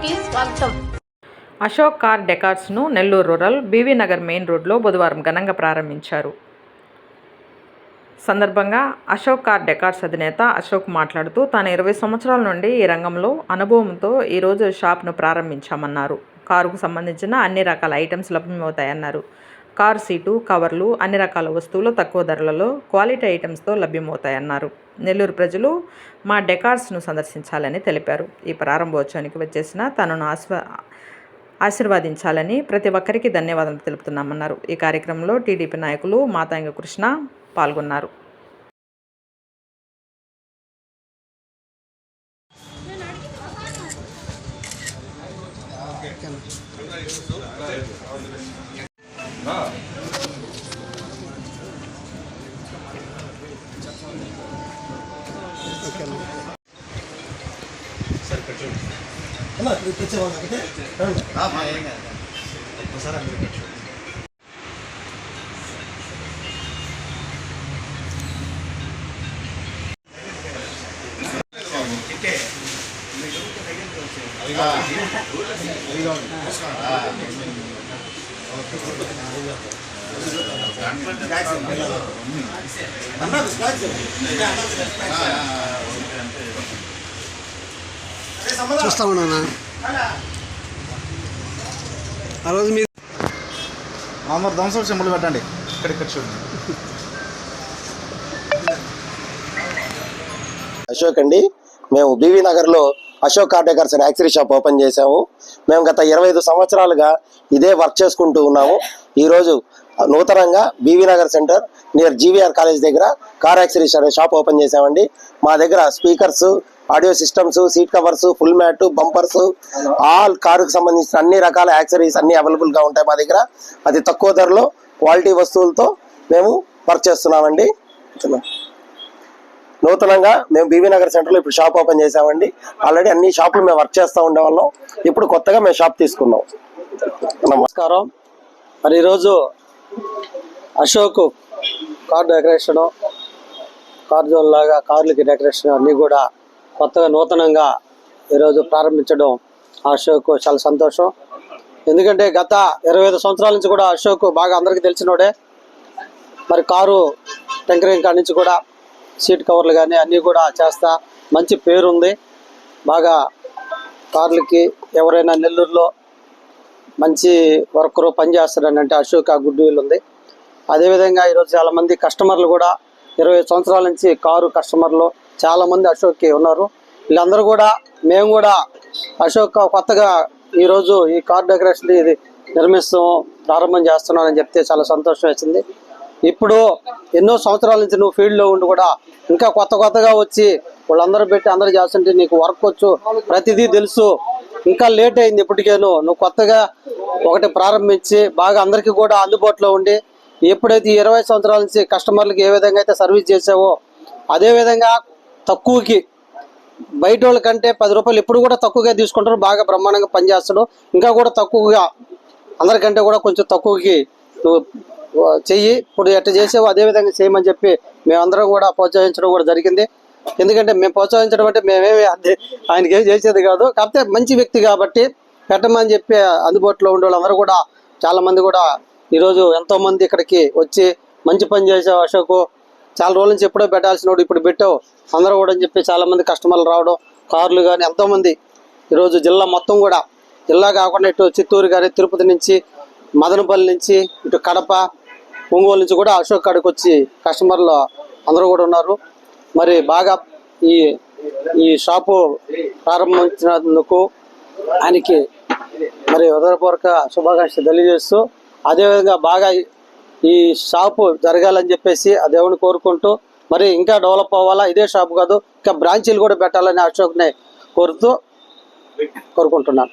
కి స్వాగతం. అశోక్ కార్ డెకార్స్ను Nellore rural BV Nagar main రోడ్లో బుధవారం ఘనంగా ప్రారంభించారు. సందర్భంగా అశోక్ కార్ డెకార్స్ అధినేత అశోక్ మాట్లాడుతూ తాను 20 సంవత్సరాల నుండి ఈ రంగంలో అనుభవంతో ఈరోజు షాప్ను ప్రారంభించామన్నారు. కారుకు సంబంధించిన అన్ని రకాల ఐటమ్స్ లభ్యమవుతాయన్నారు. కారు సీటు, కవర్లు, అన్ని రకాల వస్తువులు తక్కువ ధరలలో క్వాలిటీ ఐటమ్స్తో లభ్యమవుతాయన్నారు. నెల్లూరు ప్రజలు మా డెకార్స్ను సందర్శించాలని తెలిపారు. ఈ ప్రారంభోత్సవానికి వచ్చేసిన తనను ఆశీర్వదించాలని ప్రతి ఒక్కరికి ధన్యవాదాలు తెలుపుతున్నామన్నారు. ఈ కార్యక్రమంలో టీడీపీ నాయకులు మాతంగి కృష్ణ పాల్గొన్నారు. చూస్తా ఉన్నా ఆ రోజు మీరు మరి దంసం సింబల్ పెట్టండి. ఇక్కడ చూడండి. అశోక్ అండి, మేము బీవీ నగర్లో అశోక్ కార్ డెకార్స్ అని యాక్సరీ షాప్ ఓపెన్ చేశాము. మేము గత 25 సంవత్సరాలుగా ఇదే వర్క్ చేసుకుంటూ ఉన్నాము. ఈరోజు నూతనంగా BV Nagar centre near GVR college దగ్గర కార్ యాక్సరీస్ అనే షాప్ ఓపెన్ చేశామండి. మా దగ్గర speakers, audio systems, seat covers, full mat, bumpers, all కారుకు సంబంధించిన అన్ని రకాల యాక్సరీస్ అన్ని అవైలబుల్గా ఉంటాయి మా దగ్గర. అతి తక్కువ ధరలో క్వాలిటీ వస్తువులతో మేము వర్క్ చేస్తున్నామండి. నూతనంగా మేము బీవీ నగర్ సెంటర్లో ఇప్పుడు షాప్ ఓపెన్ చేసామండి. ఆల్రెడీ అన్ని షాపులు మేము వర్క్ చేస్తూ ఉండేవాళ్ళం. ఇప్పుడు కొత్తగా మేము షాప్ తీసుకున్నాం. నమస్కారం. మరి ఈరోజు Ashok car decoration, car zone లాగా కార్లకి డెకరేషన్ అన్నీ కూడా కొత్తగా నూతనంగా ఈరోజు ప్రారంభించడం అశోక్ చాలా సంతోషం. ఎందుకంటే గత 25 సంవత్సరాల నుంచి కూడా అశోక్ బాగా అందరికీ తెలిసినోడే. మరి కారు టెంకరింగ్ కాడి నుంచి కూడా సీట్ కవర్లు కానీ అన్నీ కూడా చేస్తా మంచి పేరుంది. బాగా కార్లకి ఎవరైనా నెల్లూరులో మంచి వర్కరు పనిచేస్తాడని అంటే అశోక్ ఆ గుడ్ విల్ ఉంది. అదేవిధంగా ఈరోజు చాలామంది కస్టమర్లు కూడా 20 సంవత్సరాల నుంచి కారు కస్టమర్లు చాలామంది అశోక్కి ఉన్నారు. వీళ్ళందరూ కూడా మేము కూడా అశోక్ కొత్తగా ఈరోజు ఈ కార్ డెకరేషన్ ఇది ప్రారంభం చేస్తున్నానని చెప్తే చాలా సంతోషం వేసింది. ఇప్పుడు ఎన్నో సంవత్సరాల నుంచి నువ్వు ఫీల్డ్లో ఉండి కూడా ఇంకా కొత్తగా వచ్చి వాళ్ళందరూ పెట్టి అందరూ చేస్తుంటే నీకు వర్క్ వచ్చు, ప్రతిదీ తెలుసు. ఇంకా లేట్ అయింది ఇప్పటికేను. నువ్వు కొత్తగా ఒకటి ప్రారంభించి బాగా అందరికీ కూడా అందుబాటులో ఉండి ఎప్పుడైతే 20 సంవత్సరాల నుంచి కస్టమర్లకి ఏ విధంగా అయితే సర్వీస్ చేసావో అదేవిధంగా తక్కువకి బయట వాళ్ళ కంటే 10 రూపాయలు ఇప్పుడు కూడా తక్కువగా తీసుకుంటారు. బాగా బ్రహ్మాండంగా పనిచేస్తాడు. ఇంకా కూడా తక్కువగా అందరికంటే కూడా కొంచెం తక్కువకి నువ్వు చెయ్యి. ఇప్పుడు ఎట్లా చేసావు అదేవిధంగా చేయమని చెప్పి మేమందరం కూడా ప్రోత్సహించడం కూడా జరిగింది. ఎందుకంటే మేము ప్రోత్సహించడం అంటే మేమేమి ఆయనకి ఏం చేసేది కాదు. కాకపోతే మంచి వ్యక్తి కాబట్టి పెట్టమని చెప్పి అందుబాటులో ఉండే వాళ్ళందరూ కూడా చాలామంది కూడా ఈరోజు ఎంతోమంది ఇక్కడికి వచ్చి మంచి పని చేసావు అశోక్, చాలా రోజుల నుంచి ఎప్పుడో పెట్టాల్సిన ఇప్పుడు పెట్టావు అందరూ కూడా అని చెప్పి చాలామంది కస్టమర్లు రావడం, కార్లు కానీ ఎంతోమంది ఈరోజు జిల్లా మొత్తం కూడా, జిల్లా కాకుండా ఇటు చిత్తూరు కానీ తిరుపతి నుంచి, మదనపల్లి నుంచి, ఇటు కడప, ఒంగోలు నుంచి కూడా అశోక్ కాడికి వచ్చి కస్టమర్లు అందరూ కూడా ఉన్నారు. మరి బాగా ఈ షాపు ప్రారంభించినందుకు ఆయనకి మరి హృదయపూర్వక శుభాకాంక్షలు తెలియజేస్తూ అదేవిధంగా బాగా ఈ షాపు జరగాలని చెప్పేసి ఆ దేవుని కోరుకుంటూ మరి ఇంకా డెవలప్ అవ్వాలా, ఇదే షాపు కాదు ఇంకా బ్రాంచీలు కూడా పెట్టాలని అశోక్ని కోరుకుంటున్నాను.